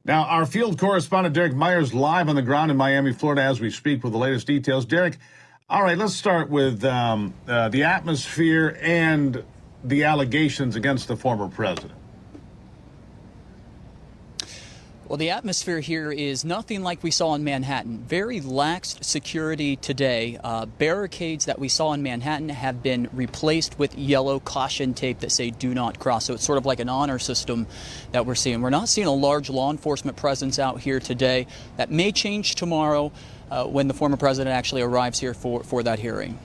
Now, our field correspondent, Derek Myers, live on the ground in Miami, Florida, as we speak with the latest details. Derek, all right, let's start with the atmosphere and the allegations against the former president. Well, the atmosphere here is nothing like we saw in Manhattan. Very lax security today. Barricades that we saw in Manhattan have been replaced with yellow caution tape that say do not cross. So it's sort of like an honor system that we're seeing. We're not seeing a large law enforcement presence out here today. That may change tomorrow when the former president actually arrives here for that hearing.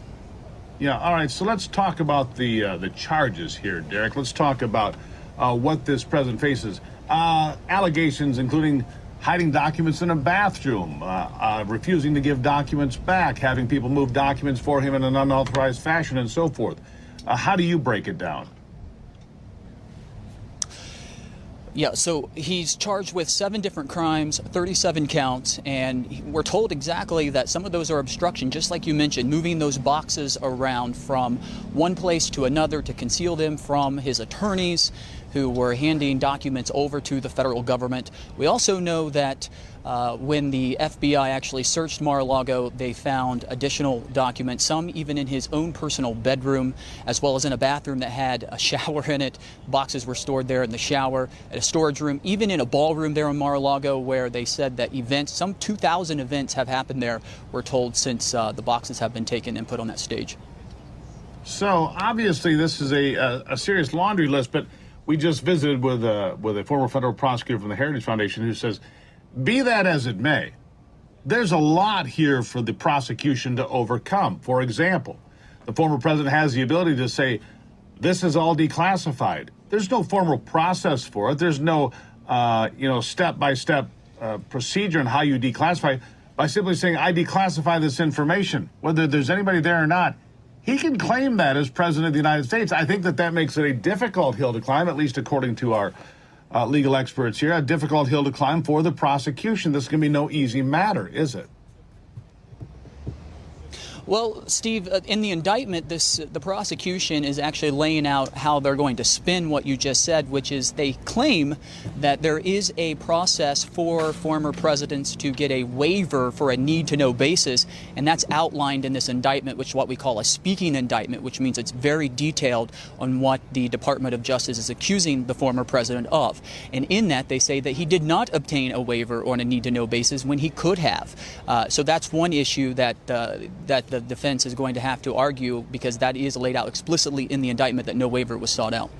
Yeah, all right, so let's talk about the charges here, Derek. Let's talk about what this president faces. Allegations including hiding documents in a bathroom, refusing to give documents back, having people move documents for him in an unauthorized fashion, and so forth. How do you break it down? Yeah, so he's charged with 7 different crimes, 37 counts, and we're told exactly that some of those are obstruction, just like you mentioned, moving those boxes around from one place to another to conceal them from his attorneys who were handing documents over to the federal government. We also know that when the FBI actually searched Mar-a-Lago, they found additional documents, some even in his own personal bedroom, as well as in a bathroom that had a shower in it. Boxes were stored there in the shower, at a storage room, even in a ballroom there in Mar-a-Lago, where they said that events, some 2,000 events have happened there, we're told, since the boxes have been taken and put on that stage. So obviously this is a serious laundry list, but we just visited with a former federal prosecutor from the Heritage Foundation who says, be that as it may, there's a lot here for the prosecution to overcome. For example, the former president has the ability to say, this is all declassified. There's no formal process for it. There's no, step-by-step procedure on how you declassify. By simply saying, I declassify this information, whether there's anybody there or not, he can claim that as president of the United States. I think that makes it a difficult hill to climb, at least according to our legal experts here, a difficult hill to climb for the prosecution. This is going to be no easy matter, is it? Well, Steve, in the indictment, the prosecution is actually laying out how they're going to spin what you just said, which is they claim that there is a process for former presidents to get a waiver for a need-to-know basis, and that's outlined in this indictment, which is what we call a speaking indictment, which means it's very detailed on what the Department of Justice is accusing the former president of. And in that, they say that he did not obtain a waiver on a need-to-know basis when he could have. So that's one issue that the defense is going to have to argue, because that is laid out explicitly in the indictment that no waiver was sought out.